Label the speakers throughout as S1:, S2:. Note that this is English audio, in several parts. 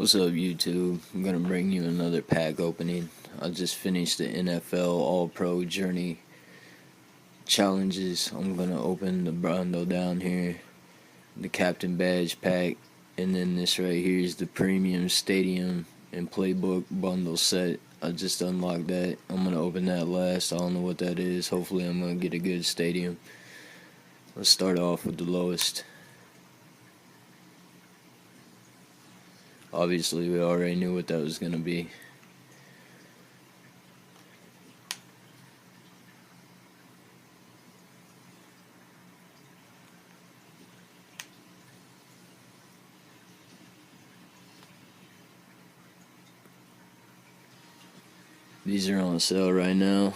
S1: What's up, YouTube? I'm gonna bring you another pack opening. I just finished the NFL All-Pro Journey challenges. I'm gonna open the bundle down here, the Captain Badge pack, and then this right here is the Premium Stadium and Playbook bundle set. I just unlocked that. I'm gonna open that last. I don't know what that is. Hopefully I'm gonna get a good stadium. Let's start off with the lowest. Obviously, we already knew what that was going to be. These are on sale right now.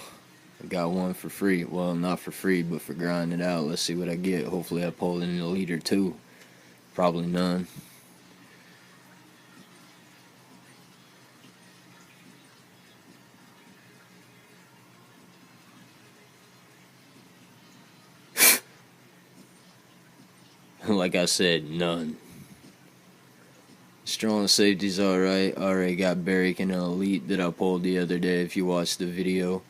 S1: I got one for free. Well, not for free, but for grinding it out. Let's see what I get. Hopefully I pull in a leader too. Probably none. Like I said, none. Strong safety's alright. Already got Barrick and an Elite that I pulled the other day if you watched the video.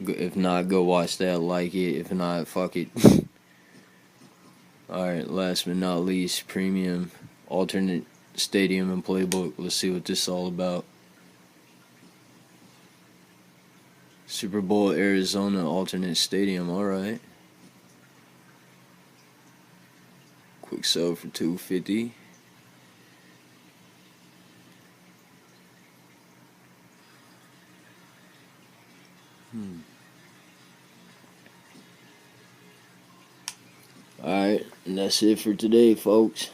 S1: If not, go watch that, like it. If not, fuck it. Alright, last but not least, Premium Alternate Stadium and Playbook. Let's see what this is all about. Super Bowl Arizona Alternate Stadium, alright. Quick sell for $250. Alright, and that's it for today, folks.